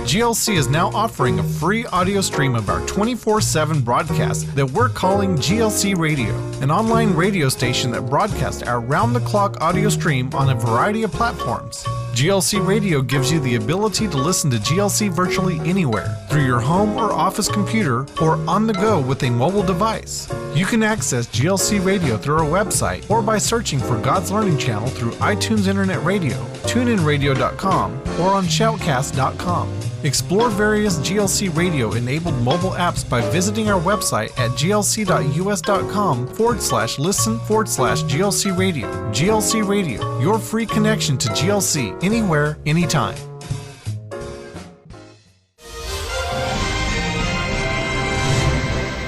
GLC is now offering a free audio stream of our 24/7 broadcast that we're calling GLC Radio, an online radio station that broadcasts our round-the-clock audio stream on a variety of platforms. GLC Radio gives you the ability to listen to GLC virtually anywhere, through your home or office computer, or on the go with a mobile device. You can access GLC Radio through our website or by searching for God's Learning Channel through iTunes Internet Radio, TuneInRadio.com, or on Shoutcast.com. Explore various GLC Radio-enabled mobile apps by visiting our website at glc.us.com/listen/GLC Radio. GLC Radio, your free connection to GLC anywhere, anytime.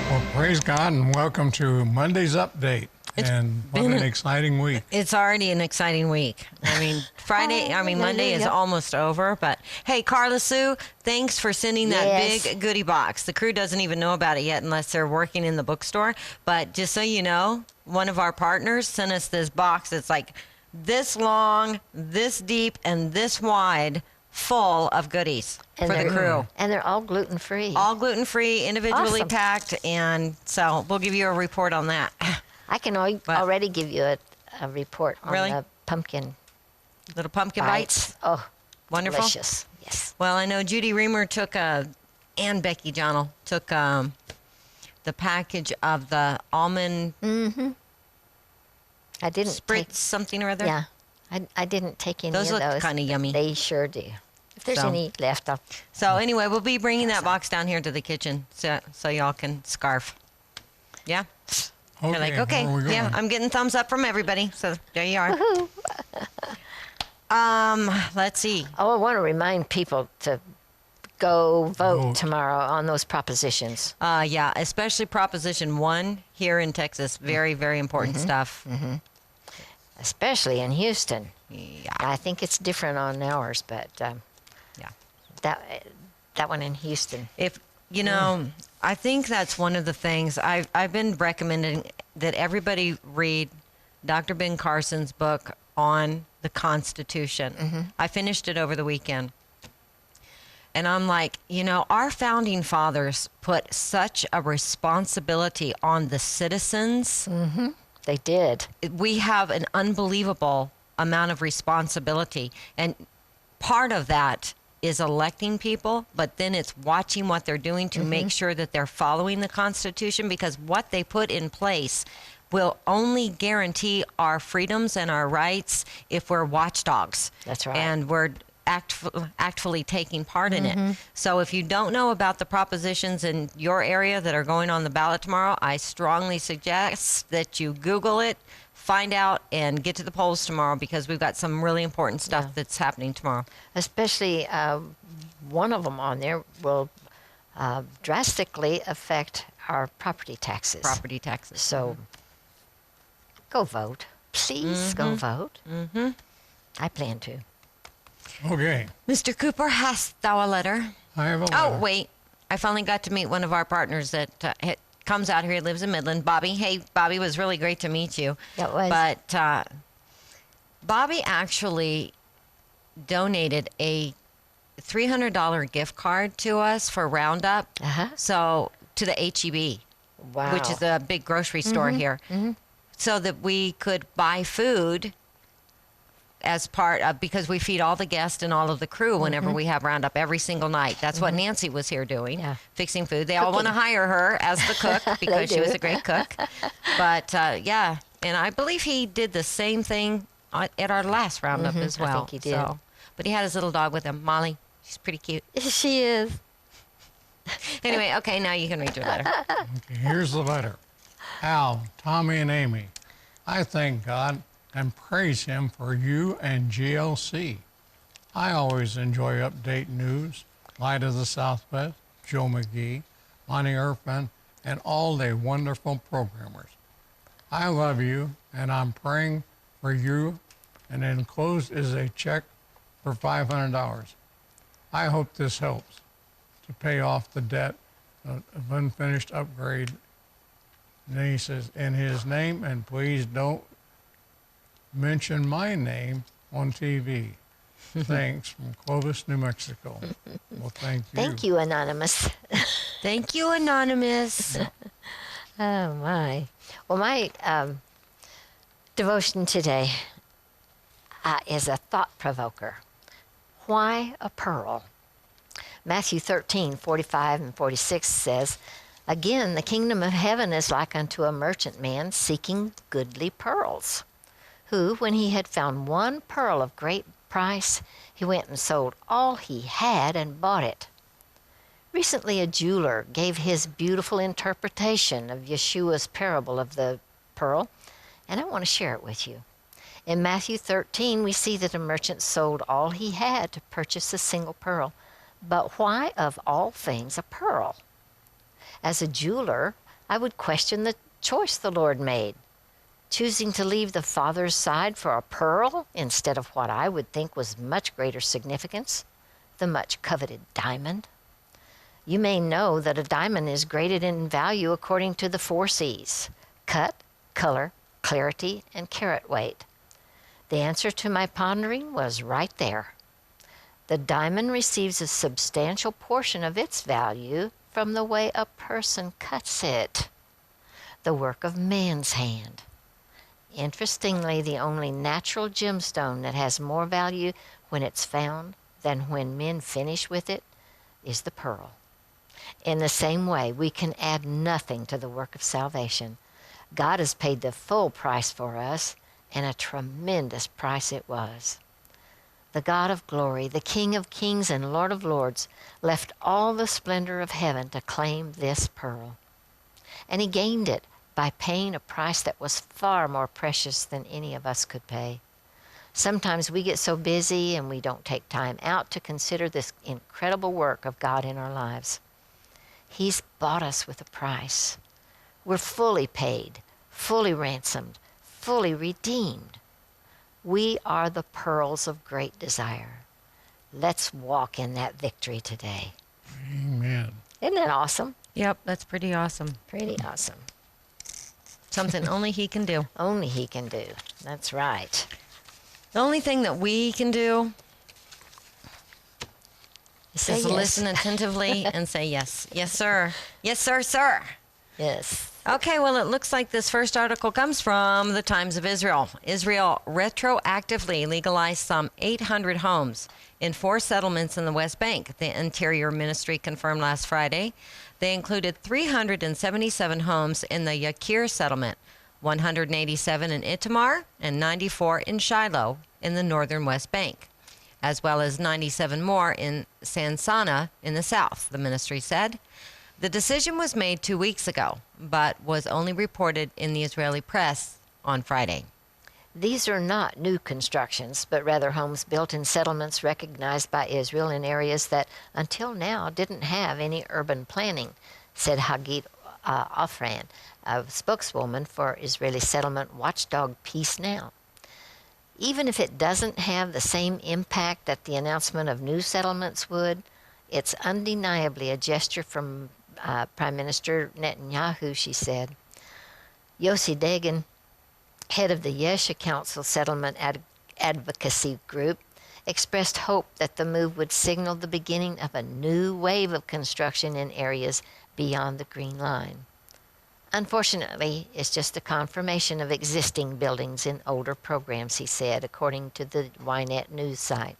Well, praise God and welcome to Monday's Update. And what an exciting week. It's already an exciting week. I mean, Monday is almost over. But, hey, Carla Sue, thanks for sending that big goodie box. The crew doesn't even know about it yet unless they're working in the bookstore. But just so you know, one of our partners sent us this box that's like this long, this deep, and this wide, full of goodies for the crew. And they're all gluten-free. All gluten-free, individually packed. And so we'll give you a report on that. I can already give you a report on the pumpkin. Little pumpkin bites. Oh, wonderful. Delicious. Yes. Well, I know Judy Reamer took and Becky Johnell took the package of the almond. Mm-hmm. I didn't spritz something or other. Yeah, I didn't take any those of those. Those look kind of yummy. They sure do. If there's any left, I'll. So anyway, we'll be bringing that box down here to the kitchen so y'all can scarf. Yeah. Okay, they're like, okay, yeah, I'm getting thumbs up from everybody. So there you are. Let's see. Oh, I want to remind people to go vote tomorrow on those propositions. Yeah, especially Proposition 1 here in Texas. Very, very important stuff. Mm-hmm. Especially in Houston. Yeah. I think it's different on ours, but that one in Houston. If you know, I think that's one of the things I've been recommending that everybody read Dr. Ben Carson's book on the Constitution. Mm-hmm. I finished it over the weekend. And I'm like, you know, our founding fathers put such a responsibility on the citizens. Mm-hmm. They did. We have an unbelievable amount of responsibility. And part of that is electing people, but then it's watching what they're doing to make sure that they're following the Constitution, because what they put in place will only guarantee our freedoms and our rights if we're watchdogs. That's right. And we're actively taking part in it. So if you don't know about the propositions in your area that are going on the ballot tomorrow, I strongly suggest that you Google it, find out, and get to the polls tomorrow, because we've got some really important stuff that's happening tomorrow. Especially one of them on there will drastically affect our property taxes. Property taxes. So go vote. Please go vote. I plan to. Okay. Mr. Cooper, hast thou a letter? I have a letter. Oh, wait. I finally got to meet one of our partners that comes out here. He lives in Midland. Bobby. Hey, Bobby, it was really great to meet you. It was. But Bobby actually donated a $300 gift card to us for Roundup. So to the HEB, which is a big grocery store here, so that we could buy food as part of, because we feed all the guests and all of the crew whenever we have Roundup every single night. That's what Nancy was here doing, fixing food. They all want to hire her as the cook because she was a great cook. But yeah, and I believe he did the same thing at our last Roundup as well. I think he did. So, but he had his little dog with him, Molly. She's pretty cute. She is. Anyway, okay, now you can read your letter. Okay, here's the letter. Al, Tommy, and Amy, I thank God and praise Him for you and GLC. I always enjoy update news, Light of the Southwest, Joe McGee, Monty Irfan, and all the wonderful programmers. I love you, and I'm praying for you, and enclosed is a check for $500. I hope this helps to pay off the debt of unfinished upgrade. And then he says, in His name, and please don't mention my name on TV. Thanks from Clovis, New Mexico. Well, thank you. Thank you, Anonymous. Thank you, Anonymous. Oh, my. Well, my devotion today is a thought provoker. Why a pearl? Matthew 13:45 and 46 says, "Again, the kingdom of heaven is like unto a merchant man seeking goodly pearls, who, when he had found one pearl of great price, he went and sold all he had and bought it." Recently, a jeweler gave his beautiful interpretation of Yeshua's parable of the pearl, and I want to share it with you. In Matthew 13, we see that a merchant sold all he had to purchase a single pearl. But why, of all things, a pearl? As a jeweler, I would question the choice the Lord made, choosing to leave the Father's side for a pearl instead of what I would think was much greater significance, the much coveted diamond. You may know that a diamond is graded in value according to the 4 C's: cut, color, clarity, and carat weight. The answer to my pondering was right there. The diamond receives a substantial portion of its value from the way a person cuts it, the work of man's hand. Interestingly, the only natural gemstone that has more value when it's found than when men finish with it is the pearl. In the same way, we can add nothing to the work of salvation. God has paid the full price for us, and a tremendous price it was. The God of glory, the King of kings and Lord of lords, left all the splendor of heaven to claim this pearl. And he gained it by paying a price that was far more precious than any of us could pay. Sometimes we get so busy and we don't take time out to consider this incredible work of God in our lives. He's bought us with a price. We're fully paid, fully ransomed, fully redeemed. We are the pearls of great desire. Let's walk in that victory today. Amen. Isn't that awesome? Yep, that's pretty awesome. Pretty awesome. Something only he can do. Only he can do. That's right. The only thing that we can do Say is yes. listen attentively and say yes. Yes, sir. Yes, sir, sir. Yes. Okay, well, it looks like this first article comes from the Times of Israel. Israel retroactively legalized some 800 homes in 4 settlements in the West Bank, the Interior Ministry confirmed last Friday. They included 377 homes in the Yakir settlement, 187 in Itamar, and 94 in Shiloh in the northern West Bank, as well as 97 more in Sansana in the south, the ministry said. The decision was made 2 weeks ago, but was only reported in the Israeli press on Friday. These are not new constructions, but rather homes built in settlements recognized by Israel in areas that until now didn't have any urban planning, said Hagit Afran, a spokeswoman for Israeli settlement watchdog Peace Now. Even if it doesn't have the same impact that the announcement of new settlements would, it's undeniably a gesture from Prime Minister Netanyahu, she said. Yossi Dagan, head of the Yesha Council Settlement Advocacy Group, expressed hope that the move would signal the beginning of a new wave of construction in areas beyond the Green Line. Unfortunately, it's just a confirmation of existing buildings in older programs, he said, according to the Ynet news site.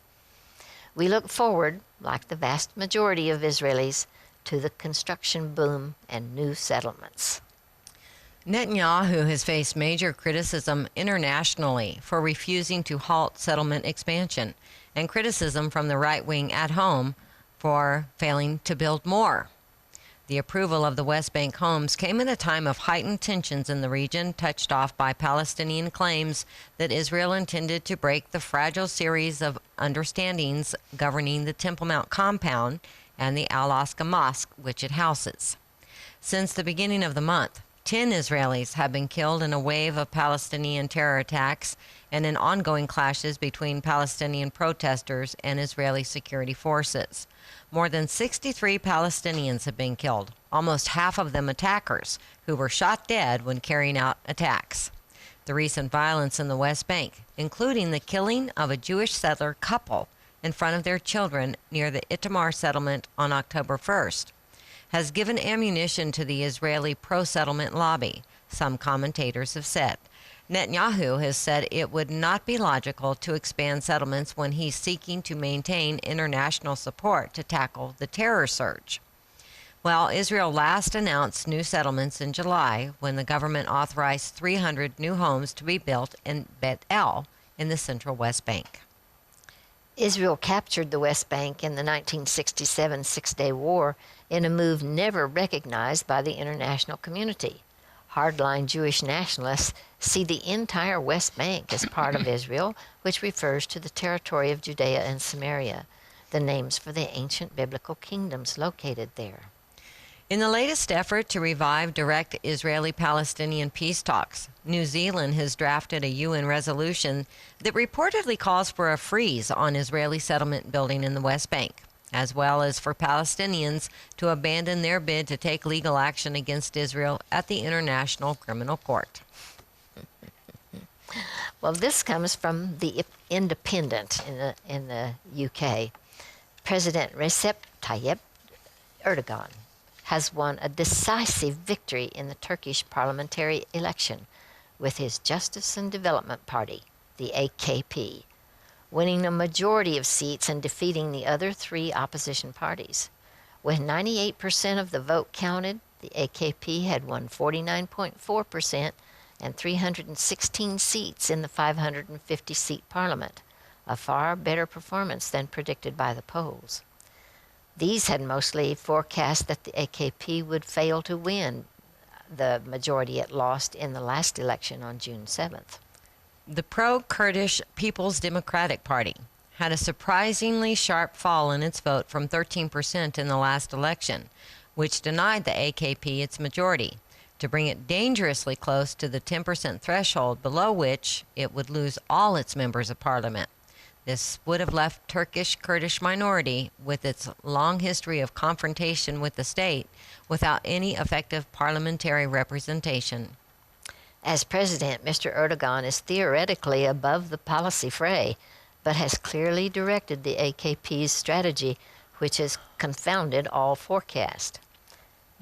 We look forward, like the vast majority of Israelis, to the construction boom and new settlements. Netanyahu has faced major criticism internationally for refusing to halt settlement expansion, and criticism from the right wing at home for failing to build more. The approval of the West Bank homes came at a time of heightened tensions in the region, touched off by Palestinian claims that Israel intended to break the fragile series of understandings governing the Temple Mount compound and the Al-Aqsa Mosque, which it houses. Since the beginning of the month, 10 Israelis have been killed in a wave of Palestinian terror attacks and in ongoing clashes between Palestinian protesters and Israeli security forces. More than 63 Palestinians have been killed, almost half of them attackers, who were shot dead when carrying out attacks. the recent violence in the West Bank, including the killing of a Jewish settler couple in front of their children near the Itamar settlement on October 1st, has given ammunition to the Israeli pro-settlement lobby, some commentators have said. Netanyahu has said it would not be logical to expand settlements when he's seeking to maintain international support to tackle the terror surge. Well, Israel last announced new settlements in July when the government authorized 300 new homes to be built in Bet El in the central West Bank. Israel captured the West Bank in the 1967 Six-Day War in a move never recognized by the international community. Hardline Jewish nationalists see the entire West Bank as part of Israel, which refers to the territory of Judea and Samaria, the names for the ancient biblical kingdoms located there. In the latest effort to revive direct Israeli-Palestinian peace talks, New Zealand has drafted a UN resolution that reportedly calls for a freeze on Israeli settlement building in the West Bank, as well as for Palestinians to abandon their bid to take legal action against Israel at the International Criminal Court. Well, this comes from the Independent in the UK. President Recep Tayyip Erdogan has won a decisive victory in the Turkish parliamentary election with his Justice and Development Party, the AKP, winning a majority of seats and defeating the other three opposition parties. With 98% of the vote counted, the AKP had won 49.4% and 316 seats in the 550-seat parliament, a far better performance than predicted by the polls. These had mostly forecast that the AKP would fail to win the majority it lost in the last election on June 7th. The pro-Kurdish People's Democratic Party had a surprisingly sharp fall in its vote from 13% in the last election, which denied the AKP its majority, to bring it dangerously close to the 10% threshold below which it would lose all its members of parliament. This would have left Turkish-Kurdish minority, with its long history of confrontation with the state, without any effective parliamentary representation. As president, Mr. Erdogan is theoretically above the policy fray, but has clearly directed the AKP's strategy, which has confounded all forecast.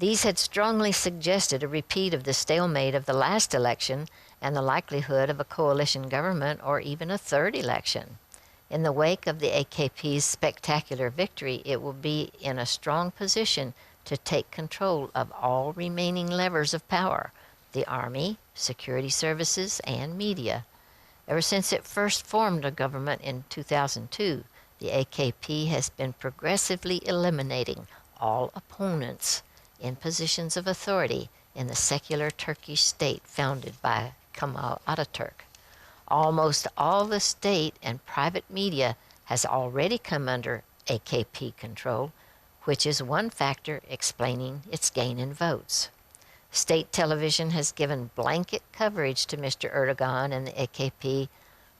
These had strongly suggested a repeat of the stalemate of the last election and the likelihood of a coalition government or even a third election. In the wake of the AKP's spectacular victory, it will be in a strong position to take control of all remaining levers of power: the army, security services, and media. Ever since it first formed a government in 2002, the AKP has been progressively eliminating all opponents in positions of authority in the secular Turkish state founded by Kemal Ataturk. Almost all the state and private media has already come under AKP control, which is one factor explaining its gain in votes. State television has given blanket coverage to Mr. Erdogan and the AKP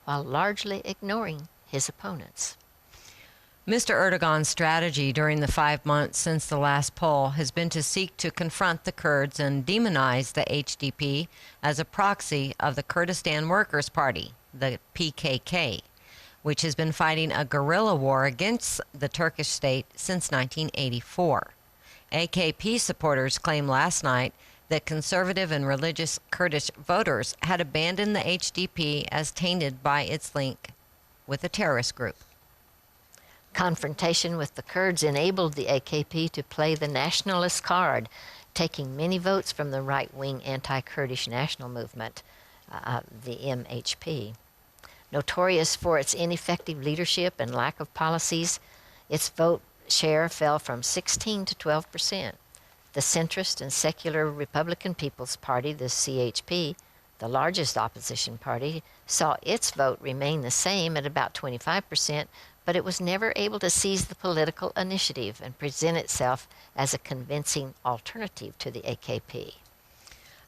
while largely ignoring his opponents. Mr. Erdogan's strategy during the 5 months since the last poll has been to seek to confront the Kurds and demonize the HDP as a proxy of the Kurdistan Workers' Party, the PKK, which has been fighting a guerrilla war against the Turkish state since 1984. AKP supporters claimed last night that conservative and religious Kurdish voters had abandoned the HDP as tainted by its link with a terrorist group. Confrontation with the Kurds enabled the AKP to play the nationalist card, taking many votes from the right-wing anti-Kurdish national movement, the MHP. Notorious for its ineffective leadership and lack of policies, its vote share fell from 16 to 12%. The centrist and secular Republican People's Party, the CHP, the largest opposition party, saw its vote remain the same at about 25%, but it was never able to seize the political initiative and present itself as a convincing alternative to the AKP.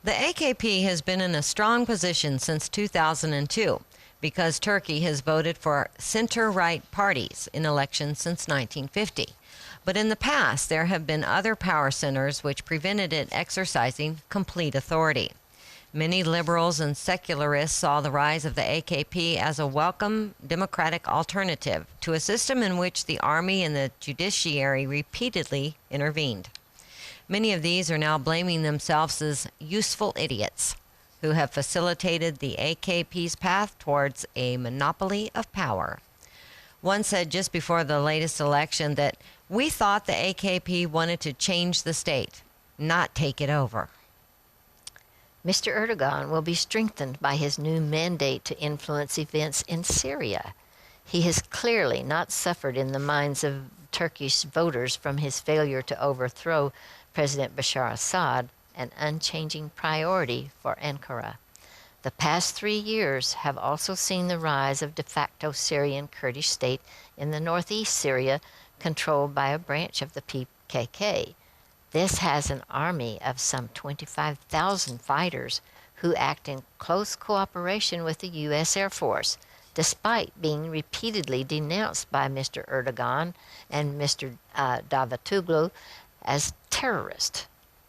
The AKP has been in a strong position since 2002 because Turkey has voted for center-right parties in elections since 1950. But in the past, there have been other power centers which prevented it exercising complete authority. Many liberals and secularists saw the rise of the AKP as a welcome democratic alternative to a system in which the army and the judiciary repeatedly intervened. Many of these are now blaming themselves as useful idiots who have facilitated the AKP's path towards a monopoly of power. One said just before the latest election that we thought the AKP wanted to change the state, not take it over. Mr. Erdogan will be strengthened by his new mandate to influence events in Syria. He has clearly not suffered in the minds of Turkish voters from his failure to overthrow President Bashar Assad, an unchanging priority for Ankara. The past 3 years have also seen the rise of de facto Syrian Kurdish state in the northeast Syria, controlled by a branch of the PKK. This has an army of some 25,000 fighters who act in close cooperation with the U.S. Air Force, despite being repeatedly denounced by Mr. Erdogan and Mr. Davutoglu as terrorists.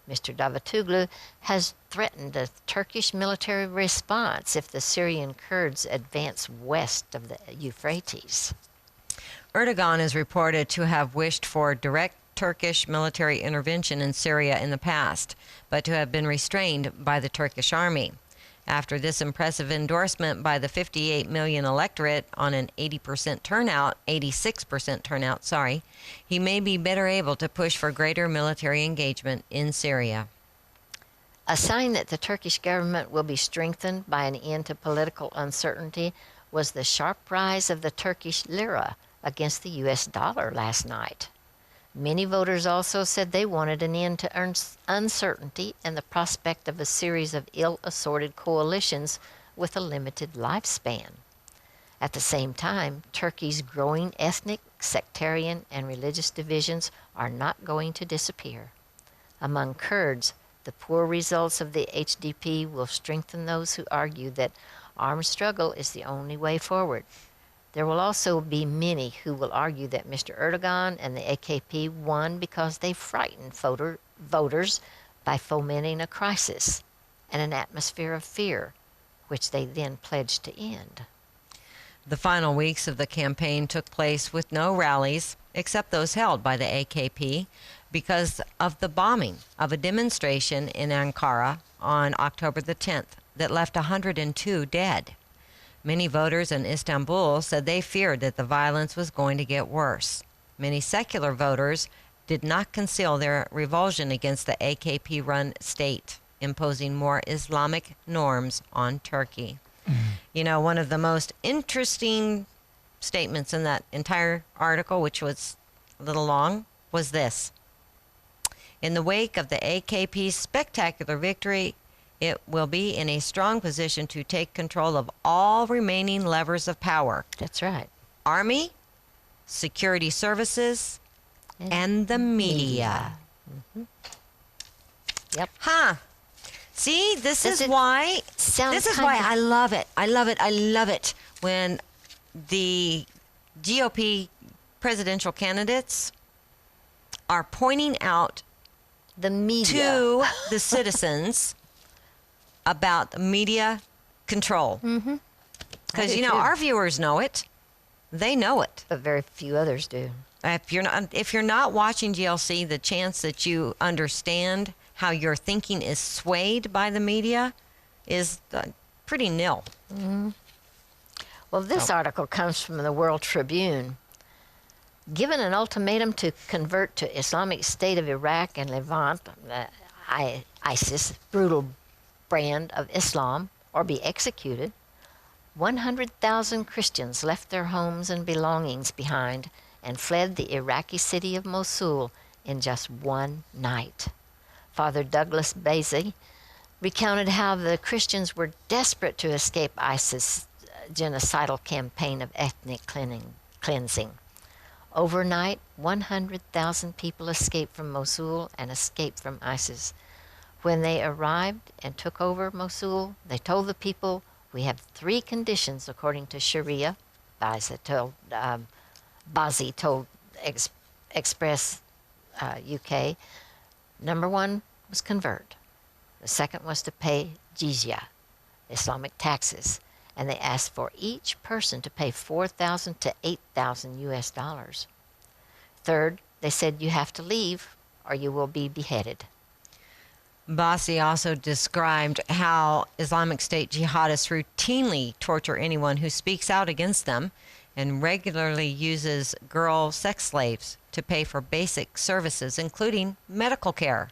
Mr. Davutoglu has threatened a Turkish military response if the Syrian Kurds advance west of the Euphrates. Erdogan is reported to have wished for direct Turkish military intervention in Syria in the past, but to have been restrained by the Turkish army. After this impressive endorsement by the 58 million electorate on an 86% turnout, he may be better able to push for greater military engagement in Syria. A sign that the Turkish government will be strengthened by an end to political uncertainty was the sharp rise of the Turkish lira against the U.S. dollar last night. Many voters also said they wanted an end to uncertainty and the prospect of a series of ill-assorted coalitions with a limited lifespan. At the same time, Turkey's growing ethnic, sectarian, and religious divisions are not going to disappear. Among Kurds, the poor results of the HDP will strengthen those who argue that armed struggle is the only way forward. There will also be many who will argue that Mr. Erdogan and the AKP won because they frightened voters by fomenting a crisis and an atmosphere of fear, which they then pledged to end. The final weeks of the campaign took place with no rallies, except those held by the AKP, because of the bombing of a demonstration in Ankara on October the 10th that left 102 dead. Many voters in Istanbul said they feared that the violence was going to get worse. Many secular voters did not conceal their revulsion against the AKP-run state, imposing more Islamic norms on Turkey. You know, one of the most interesting statements in that entire article, which was a little long, was this. In the wake of the AKP's spectacular victory, it will be in a strong position to take control of all remaining levers of power. That's right. Army, security services, and the media. Mm-hmm. Yep. Huh. See, this is why I love it. I love it when the GOP presidential candidates are pointing out the media to the citizens about media control. Mm-hmm. Because, you know, our viewers know it. They know it. But very few others do. If you're not watching GLC, the chance that you understand how your thinking is swayed by the media is pretty nil. Mm-hmm. Well, this article comes from the World Tribune. Given an ultimatum to convert to Islamic State of Iraq and Levant, ISIS, brutal brand of Islam, or be executed, 100,000 Christians left their homes and belongings behind and fled the Iraqi city of Mosul in just one night. Father Douglas Basie recounted how the Christians were desperate to escape ISIS' genocidal campaign of ethnic cleansing. Overnight, 100,000 people escaped from Mosul and escaped from ISIS. When they arrived and took over Mosul, they told the people, we have 3 conditions according to Sharia. Basie told Express UK. Number 1 was convert. The second was to pay jizya, Islamic taxes, and they asked for each person to pay 4,000 to 8,000 US dollars. Third, they said you have to leave or you will be beheaded. Bassi also described how Islamic State jihadists routinely torture anyone who speaks out against them and regularly uses girl sex slaves to pay for basic services, including medical care.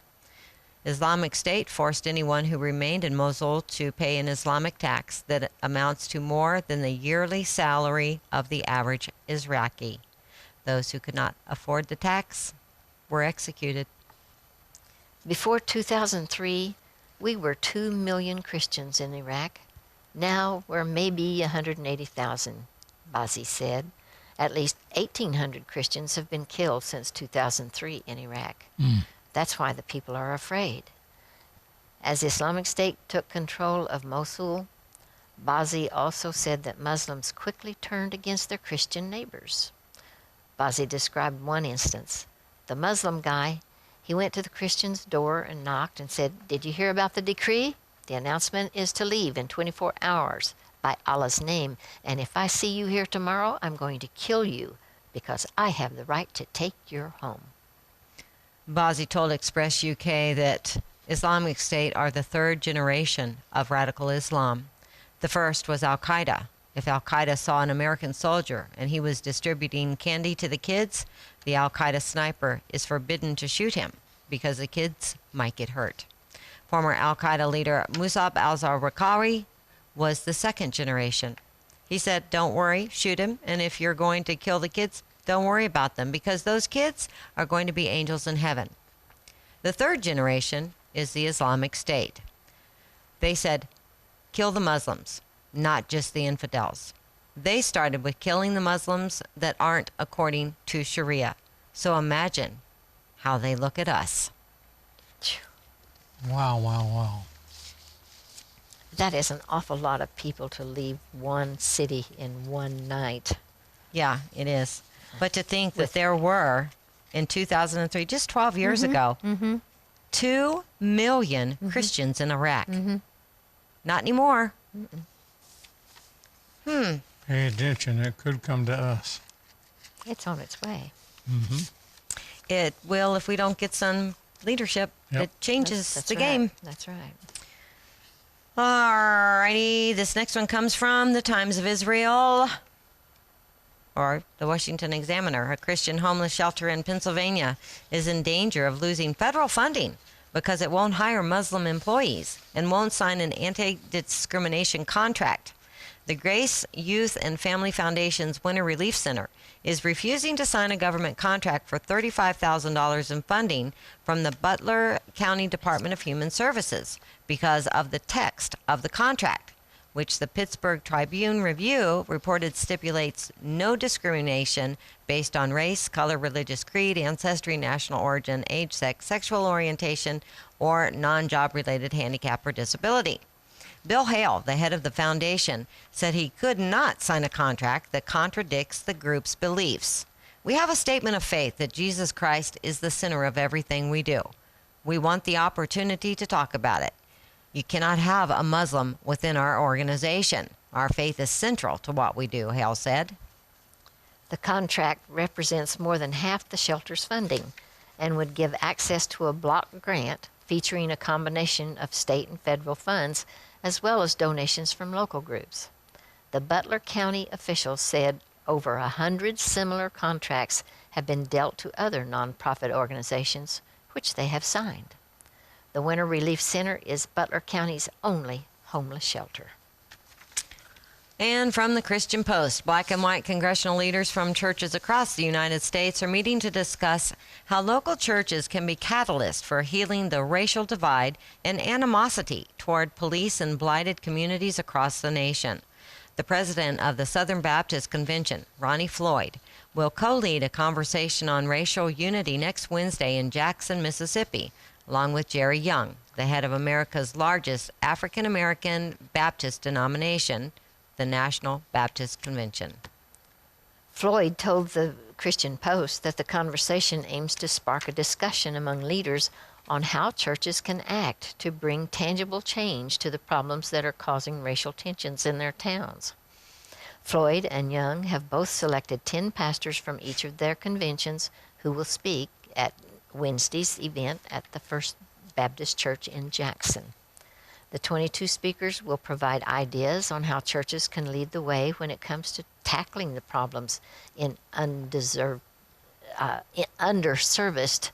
Islamic State forced anyone who remained in Mosul to pay an Islamic tax that amounts to more than the yearly salary of the average Iraqi. Those who could not afford the tax were executed. Before 2003, we were 2 million Christians in Iraq. Now we're maybe 180,000, Bassi said. At least 1,800 Christians have been killed since 2003 in Iraq. That's why the people are afraid. As Islamic State took control of Mosul, Bassi also said that Muslims quickly turned against their Christian neighbors. Bassi described one instance. The Muslim guy, he went to the Christian's door and knocked and said, "Did you hear about the decree? The announcement is to leave in 24 hours by Allah's name, and if I see you here tomorrow, I'm going to kill you because I have the right to take your home." Bassi told Express UK that Islamic State are the third generation of radical Islam. The first was Al-Qaeda. If Al-Qaeda saw an American soldier and he was distributing candy to the kids, the Al-Qaeda sniper is forbidden to shoot him because the kids might get hurt. Former Al-Qaeda leader Musab al-Zarqawi was the second generation. He said, "Don't worry, shoot him, and if you're going to kill the kids, don't worry about them because those kids are going to be angels in heaven." The third generation is the Islamic State. They said, "Kill the Muslims, not just the infidels." They started with killing the Muslims that aren't according to Sharia. So imagine how they look at us. Wow, wow, wow. That is an awful lot of people to leave one city in one night. Yeah, it is. But to think that there were, in 2003, just 12 years ago, 2 million Christians in Iraq. Not anymore. Pay attention, it could come to us. It's on its way. It will if we don't get some leadership. Yep. It changes That's the right. game. That's right. Alrighty, this next one comes from the Times of Israel, or the Washington Examiner. A Christian homeless shelter in Pennsylvania is in danger of losing federal funding because it won't hire Muslim employees and won't sign an anti-discrimination contract. The Grace Youth and Family Foundation's Winter Relief Center is refusing to sign a government contract for $35,000 in funding from the Butler County Department of Human Services because of the text of the contract, which the Pittsburgh Tribune Review reported stipulates no discrimination based on race, color, religious creed, ancestry, national origin, age, sex, sexual orientation, or non-job related handicap or disability. Bill Hale, the head of the foundation, said he could not sign a contract that contradicts the group's beliefs. "We have a statement of faith that Jesus Christ is the center of everything we do. We want the opportunity to talk about it. You cannot have a Muslim within our organization. Our faith is central to what we do," Hale said. The contract represents more than half the shelter's funding and would give access to a block grant featuring a combination of state and federal funds as well as donations from local groups. The Butler County officials said over 100 similar contracts have been dealt to other nonprofit organizations, which they have signed. The Winter Relief Center is Butler County's only homeless shelter. And from the Christian Post, black and white congressional leaders from churches across the United States are meeting to discuss how local churches can be catalysts for healing the racial divide and animosity toward police and blighted communities across the nation. The president of the Southern Baptist Convention, Ronnie Floyd, will co-lead a conversation on racial unity next Wednesday in Jackson, Mississippi, along with Jerry Young, the head of America's largest African-American Baptist denomination, the National Baptist Convention. Floyd told the Christian Post that the conversation aims to spark a discussion among leaders on how churches can act to bring tangible change to the problems that are causing racial tensions in their towns. Floyd and Young have both selected 10 pastors from each of their conventions who will speak at Wednesday's event at the First Baptist Church in Jackson. The 22 speakers will provide ideas on how churches can lead the way when it comes to tackling the problems in underserviced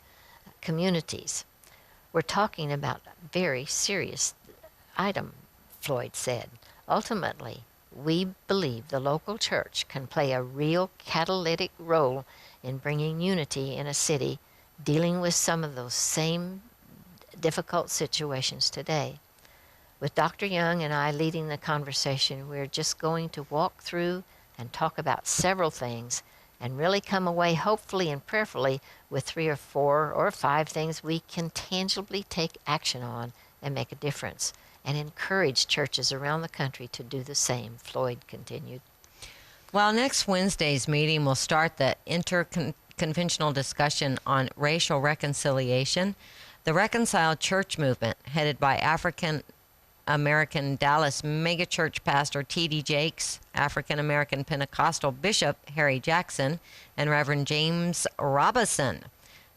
communities. We're talking about a very serious item, Floyd said. Ultimately, we believe the local church can play a real catalytic role in bringing unity in a city dealing with some of those same difficult situations today. With Dr. Young and I leading the conversation, we're just going to walk through and talk about several things and really come away hopefully and prayerfully with 3 or 4 or 5 things we can tangibly take action on and make a difference, and encourage churches around the country to do the same, Floyd continued. Well, next Wednesday's meeting will start the interconventional discussion on racial reconciliation. The Reconciled Church movement, headed by African-American Dallas megachurch pastor T.D. Jakes, African-American Pentecostal Bishop Harry Jackson, and Reverend James Robison,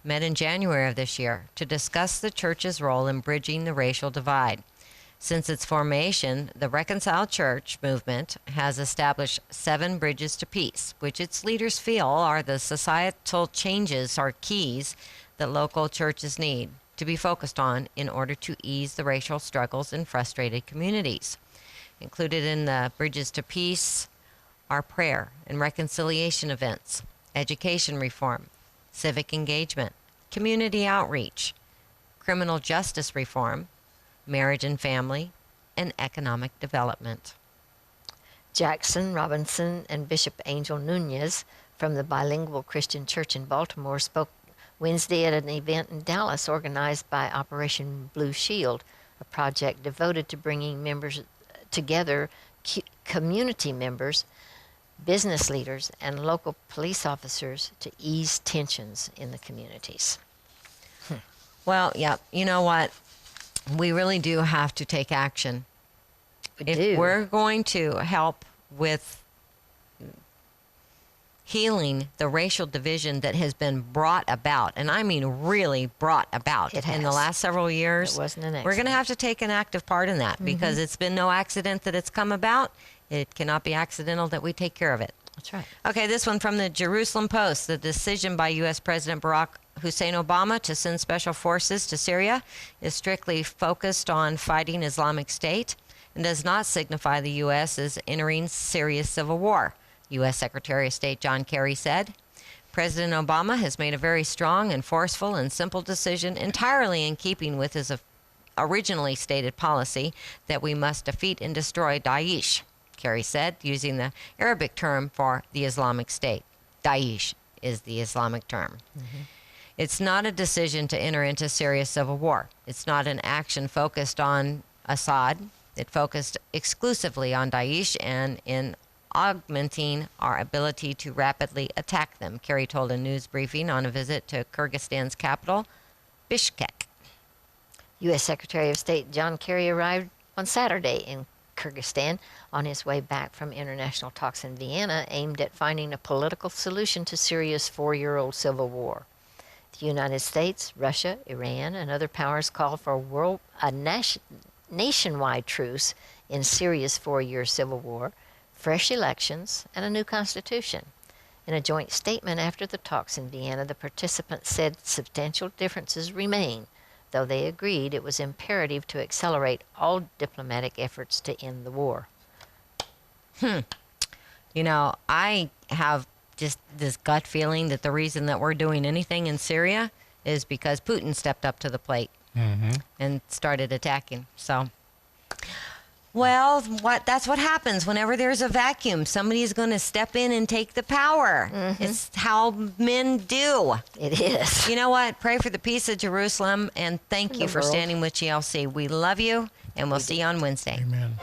met in January of this year to discuss the church's role in bridging the racial divide. Since its formation, the Reconciled Church movement has established 7 bridges to peace, which its leaders feel are the societal changes or keys that local churches need to be focused on in order to ease the racial struggles in frustrated communities. Included in the bridges to peace are prayer and reconciliation events, education reform, civic engagement, community outreach, criminal justice reform, marriage and family, and economic development. Jackson, Robinson, and Bishop Angel Nunez from the Bilingual Christian Church in Baltimore spoke Wednesday at an event in Dallas organized by Operation Blue Shield, a project devoted to bringing members together, community members, business leaders, and local police officers to ease tensions in the communities. Well, yeah, you know what? We really do have to take action. If we're going to help with healing the racial division that has been brought about, and I mean really brought about in the last several years, it wasn't an accident. We're going to have to take an active part in that because it's been no accident that it's come about. It cannot be accidental that we take care of it. That's right. Okay, this one from the Jerusalem Post. The decision by U.S. President Barack Hussein Obama to send special forces to Syria is strictly focused on fighting Islamic State and does not signify the U.S. is entering Syria's civil war, U.S. Secretary of State John Kerry said. President Obama has made a very strong and forceful and simple decision entirely in keeping with his originally stated policy that we must defeat and destroy Daesh, Kerry said, using the Arabic term for the Islamic State. Daesh is the Islamic term. It's not a decision to enter into Syria's civil war. It's not an action focused on Assad. It focused exclusively on Daesh and in augmenting our ability to rapidly attack them, Kerry told a news briefing on a visit to Kyrgyzstan's capital, Bishkek. U.S. Secretary of State John Kerry arrived on Saturday in Kyrgyzstan on his way back from international talks in Vienna aimed at finding a political solution to Syria's 4-year-old civil war. The United States, Russia, Iran, and other powers called for a nationwide truce in Syria's 4-year civil war, fresh elections, and a new constitution. In a joint statement after the talks in Vienna, the participants said substantial differences remain, though they agreed it was imperative to accelerate all diplomatic efforts to end the war. You know, I have just this gut feeling that the reason that we're doing anything in Syria is because Putin stepped up to the plate and started attacking. So, well, that's what happens whenever there's a vacuum. Somebody's going to step in and take the power. It's how men do. It is. You know what? Pray for the peace of Jerusalem, and thank you for world. standing with GLC. We love you, and we'll see you on Wednesday. Amen.